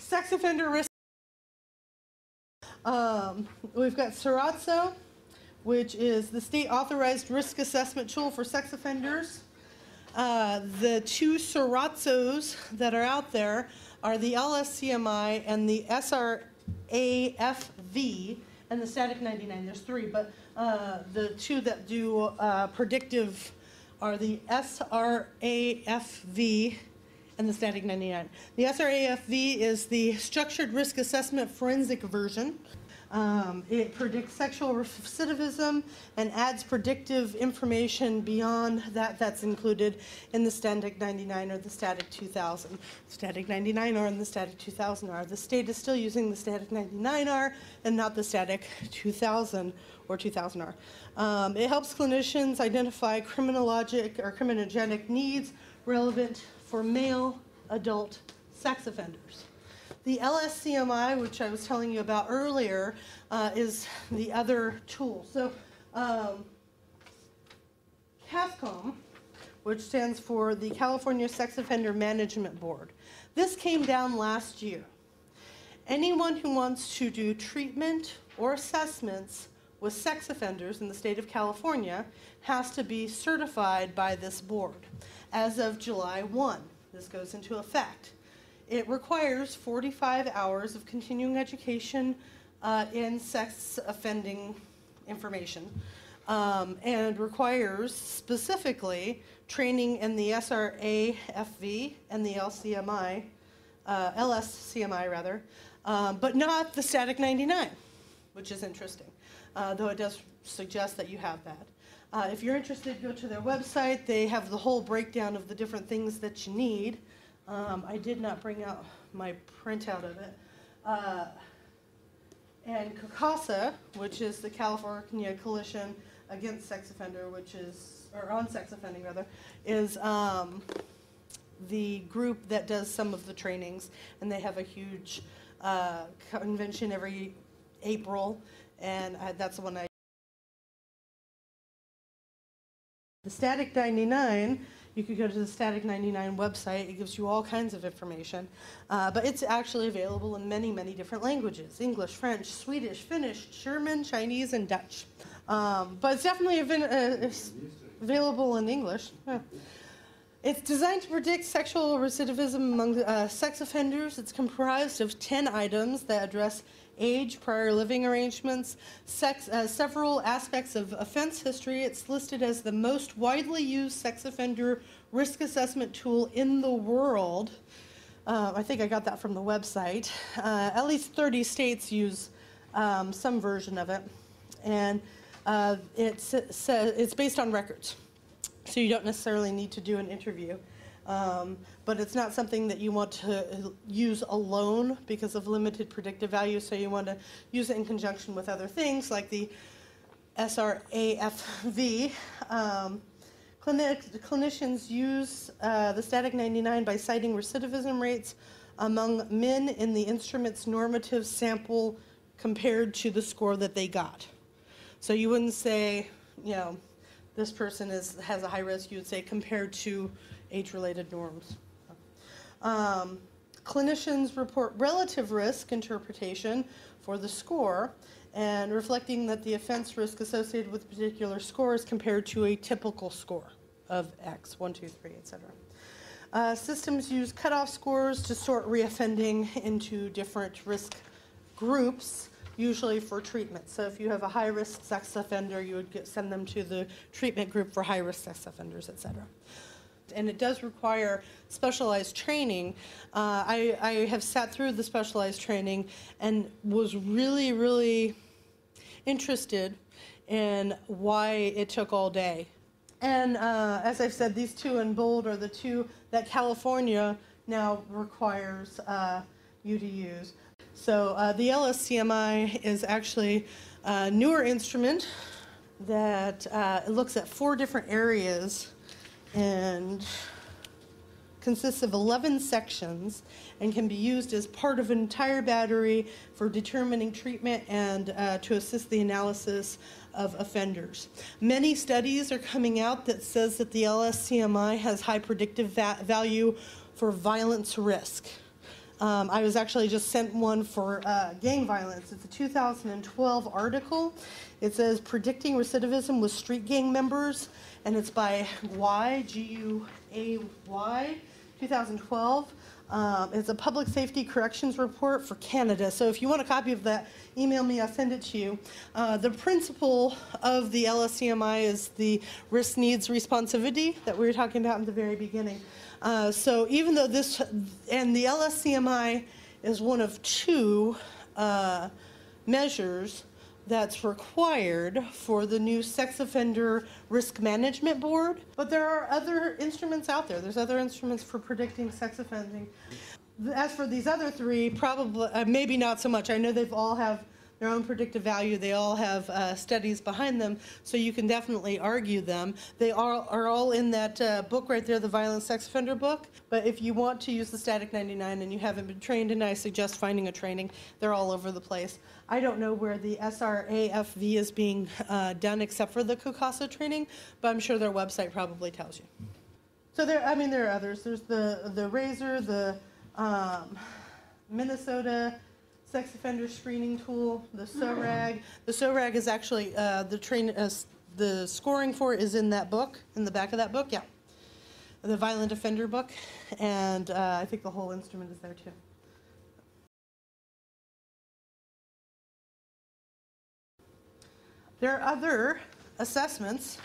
Sex offender risk. We've got SORATSO, which is the state authorized risk assessment tool for sex offenders. The two SORATSOs that are out there are the LSCMI and the SRAFV and the Static 99. There's three, but the two that do predictive are the SRAFV and the Static 99. The SRAFV is the Structured Risk Assessment Forensic version. It predicts sexual recidivism and adds predictive information beyond that's included in the Static 99 or the Static 2000. Static 99R and the Static 2000R. The state is still using the Static 99R and not the Static 2000 or 2000R. It helps clinicians identify criminologic or criminogenic needs relevant for male adult sex offenders. The LSCMI, which I was telling you about earlier, is the other tool. So CASCOM, which stands for the California Sex Offender Management Board. This came down last year. Anyone who wants to do treatment or assessments with sex offenders in the state of California has to be certified by this board. As of July 1, this goes into effect. It requires 45 hours of continuing education in sex offending information and requires specifically training in the SRAFV and the LSCMI, but not the Static 99, which is interesting, though it does suggest that you have that. If you're interested, go to their website. They have the whole breakdown of the different things that you need. I did not bring out my printout of it. And CACASA, which is the California Coalition Against Sex Offender, or on sex offending rather, is the group that does some of the trainings, and they have a huge convention every April, and that's the one I. The Static 99, you could go to the Static 99 website. It gives you all kinds of information, but it's actually available in many, many different languages: English, French, Swedish, Finnish, German, Chinese, and Dutch. But it's definitely available in English. Yeah. It's designed to predict sexual recidivism among sex offenders. It's comprised of 10 items that address age, prior living arrangements, sex, several aspects of offense history. It's listed as the most widely used sex offender risk assessment tool in the world. I think I got that from the website. At least 30 states use some version of it, and it's based on records. So you don't necessarily need to do an interview. But it's not something that you want to use alone because of limited predictive value, so you want to use it in conjunction with other things like the SRAFV. Clinicians use the Static 99 by citing recidivism rates among men in the instrument's normative sample compared to the score that they got. So you wouldn't say, you know, this person has a high risk. You would say compared to age-related norms. Clinicians report relative risk interpretation for the score and reflecting that the offense risk associated with a particular score is compared to a typical score of X, 1, 2, 3, etc. Systems use cutoff scores to sort reoffending into different risk groups, usually for treatment. So if you have a high-risk sex offender, you would send them to the treatment group for high-risk sex offenders, etc. And it does require specialized training. I have sat through the specialized training and was really, really interested in why it took all day. And as I've said, these two in bold are the two that California now requires you to use. So the LSCMI is actually a newer instrument that looks at 4 different areas and consists of 11 sections and can be used as part of an entire battery for determining treatment and to assist the analysis of offenders. Many studies are coming out that says that the LSCMI has high predictive value for violence risk. I was actually just sent one for gang violence. It's a 2012 article. It says Predicting Recidivism with Street Gang Members, and it's by Guay, G-U-A-Y, 2012. It's a public safety corrections report for Canada. So if you want a copy of that, email me, I'll send it to you. The principle of the LSCMI is the risk needs responsivity that we were talking about in the very beginning. So even though this, and the LSCMI is one of two measures that's required for the new Sex Offender Risk Management Board. But there are other instruments out there. There's other instruments for predicting sex offending. As for these other three, probably, maybe not so much. I know they've all have their own predictive value. They all have studies behind them, so you can definitely argue them. They are all in that book right there, the Violent Sex Offender book. But if you want to use the Static 99 and you haven't been trained, and I suggest finding a training, they're all over the place. I don't know where the SRAFV is being done except for the COCASA training, but I'm sure their website probably tells you. So there are others. There's the Razor, the Minnesota Sex Offender Screening Tool, the SORAG. The SORAG is actually the scoring for it is in that book, in the back of that book, yeah. The Violent Offender book, and I think the whole instrument is there too. There are other assessments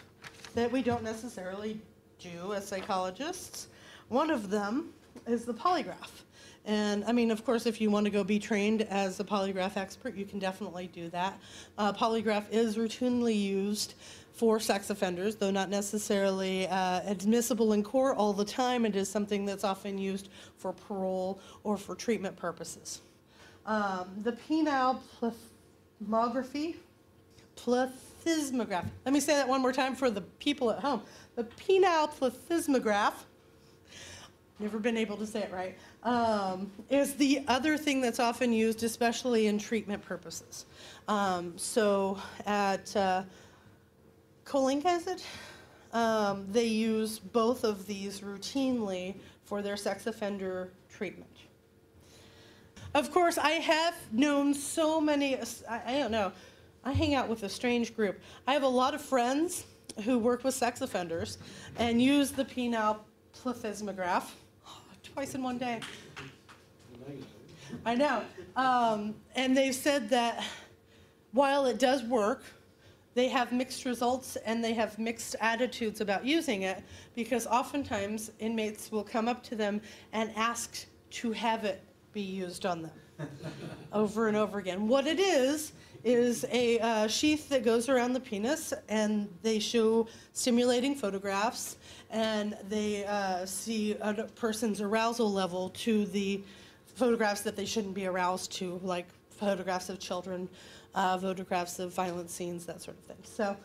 that we don't necessarily do as psychologists. One of them is the polygraph. And I mean, of course, if you want to go be trained as a polygraph expert, you can definitely do that. Polygraph is routinely used for sex offenders, though not necessarily admissible in court all the time. It is something that's often used for parole or for treatment purposes. The penile plethysmograph. Let me say that one more time for the people at home. The penile plethysmograph, never been able to say it right, is the other thing that's often used, especially in treatment purposes. So at Coalinga, is it? They use both of these routinely for their sex offender treatment. Of course, I have known so many, I don't know, I hang out with a strange group. I have a lot of friends who work with sex offenders and use the penile plethysmograph twice in one day. I know. And they've said that while it does work, they have mixed results and they have mixed attitudes about using it, because oftentimes inmates will come up to them and ask to have it be used on them over and over again. What it is a sheath that goes around the penis, and they show stimulating photographs, and they see a person's arousal level to the photographs that they shouldn't be aroused to, like photographs of children, photographs of violent scenes, that sort of thing. So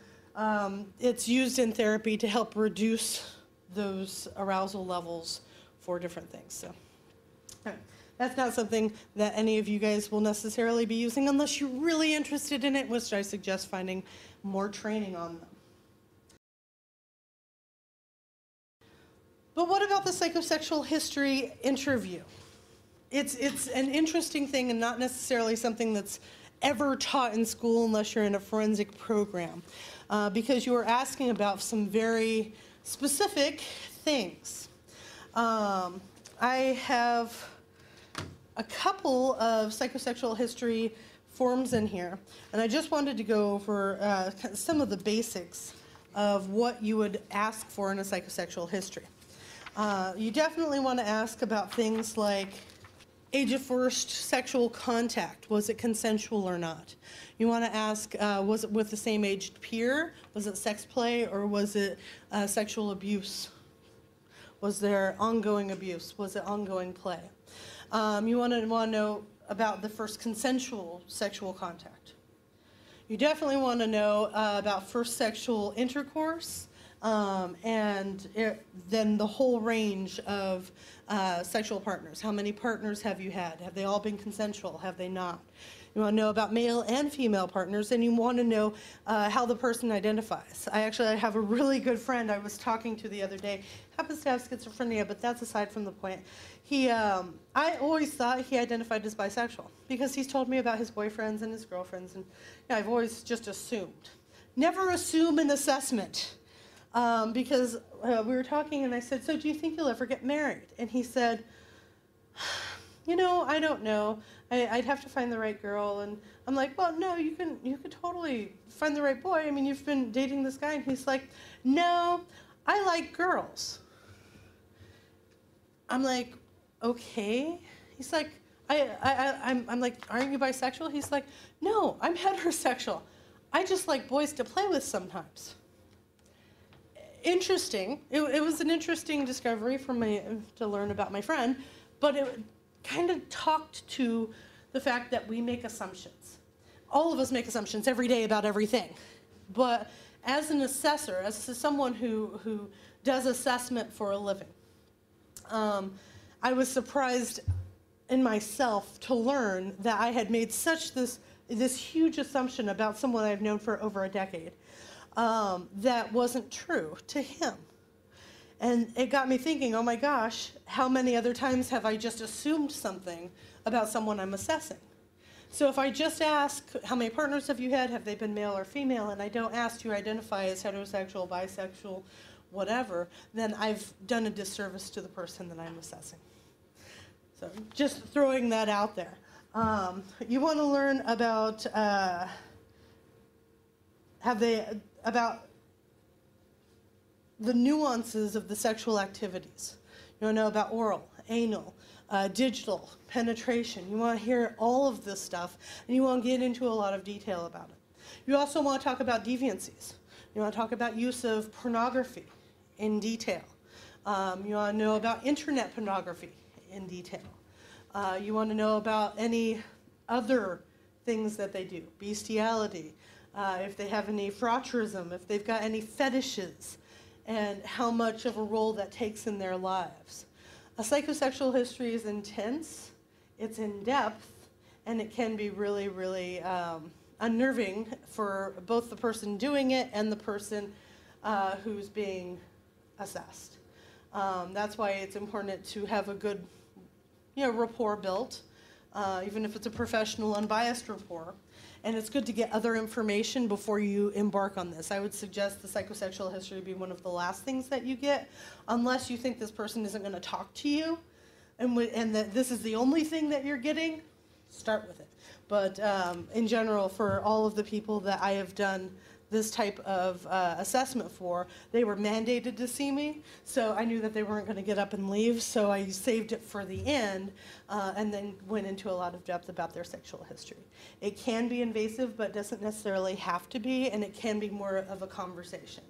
it's used in therapy to help reduce those arousal levels for different things. So. That's not something that any of you guys will necessarily be using unless you're really interested in it, which I suggest finding more training on them. But what about the psychosexual history interview? It's an interesting thing and not necessarily something that's ever taught in school unless you're in a forensic program, because you are asking about some very specific things. I have a couple of psychosexual history forms in here, and I just wanted to go over some of the basics of what you would ask for in a psychosexual history. You definitely want to ask about things like age of first sexual contact. Was it consensual or not? You want to ask, was it with the same aged peer? Was it sex play, or was it sexual abuse? Was there ongoing abuse? Was it ongoing play? You want to know about the first consensual sexual contact. You definitely want to know about first sexual intercourse, and then the whole range of sexual partners. How many partners have you had? Have they all been consensual? Have they not? You want to know about male and female partners, and you want to know how the person identifies. I have a really good friend I was talking to the other day, happens to have schizophrenia, but that's aside from the point. I always thought he identified as bisexual because he's told me about his boyfriends and his girlfriends, and I've always just assumed. Never assume an assessment. Because we were talking and I said, so do you think you'll ever get married? And he said, I don't know. I'd have to find the right girl. And I'm like, well, no, you could totally find the right boy. I mean, you've been dating this guy. And he's like, no, I like girls. I'm like, okay. He's like, I'm like, aren't you bisexual? He's like, no, I'm heterosexual. I just like boys to play with sometimes. Interesting. It was an interesting discovery for me to learn about my friend, but it kind of talked to the fact that we make assumptions. All of us make assumptions every day about everything. But as an assessor, as someone who does assessment for a living, I was surprised in myself to learn that I had made this huge assumption about someone I've known for over a decade. That wasn't true to him. And it got me thinking, oh my gosh, how many other times have I just assumed something about someone I'm assessing? So if I just ask, how many partners have you had? Have they been male or female? And I don't ask to identify as heterosexual, bisexual, whatever, then I've done a disservice to the person that I'm assessing. So just throwing that out there. You want to learn about about the nuances of the sexual activities. You want to know about oral, anal, digital, penetration. You want to hear all of this stuff, and you want to get into a lot of detail about it. You also want to talk about deviancies. You want to talk about use of pornography in detail. You want to know about internet pornography in detail. You want to know about any other things that they do, bestiality, if they have any frotteurism, if they've got any fetishes, and how much of a role that takes in their lives. A psychosexual history is intense, it's in depth, and it can be really, really unnerving for both the person doing it and the person who's being assessed. That's why it's important to have a good rapport built, even if it's a professional, unbiased rapport. And it's good to get other information before you embark on this. I would suggest the psychosexual history be one of the last things that you get, unless you think this person isn't going to talk to you, and that this is the only thing that you're getting, start with it. But in general, for all of the people that I have done this type of assessment for, they were mandated to see me, so I knew that they weren't going to get up and leave, so I saved it for the end, and then went into a lot of depth about their sexual history. It can be invasive, but doesn't necessarily have to be, and it can be more of a conversation.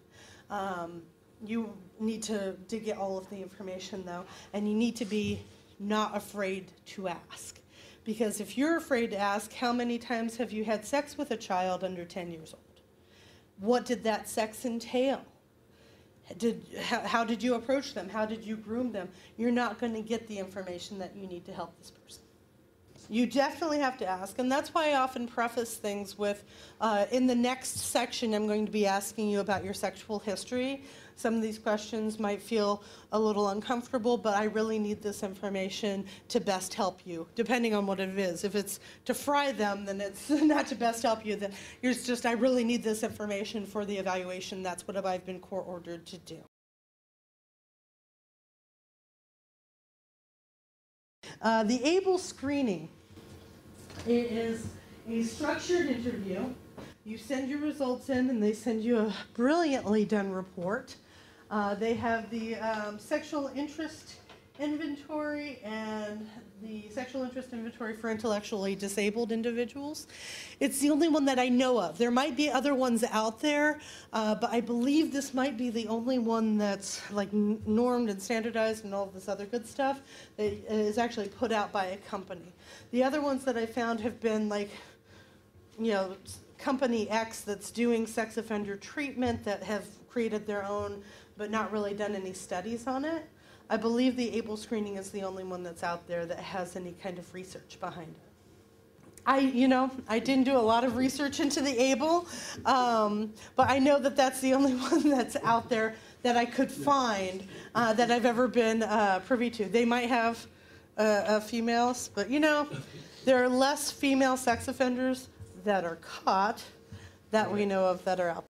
You need to get all of the information, though, and you need to be not afraid to ask. Because if you're afraid to ask, how many times have you had sex with a child under 10 years old? What did that sex entail? How did you approach them? How did you groom them? You're not going to get the information that you need to help this person. You definitely have to ask, and that's why I often preface things with, in the next section I'm going to be asking you about your sexual history. Some of these questions might feel a little uncomfortable, but I really need this information to best help you, depending on what it is. If it's to fry them, then it's not to best help you. Then it's just, I really need this information for the evaluation. That's what I've been court-ordered to do. The ABLE screening, it is a structured interview. You send your results in, and they send you a brilliantly done report. They have the sexual interest inventory and the sexual interest inventory for intellectually disabled individuals. It's the only one that I know of. There might be other ones out there, but I believe this might be the only one that's like normed and standardized and all of this other good stuff that is actually put out by a company. The other ones that I found have been like, company X that's doing sex offender treatment that have created their own but not really done any studies on it. I believe the ABLE screening is the only one that's out there that has any kind of research behind I didn't do a lot of research into the ABLE, but I know that that's the only one that's out there that I could find that I've ever been privy to. They might have females, but there are less female sex offenders that are caught that we know of that are out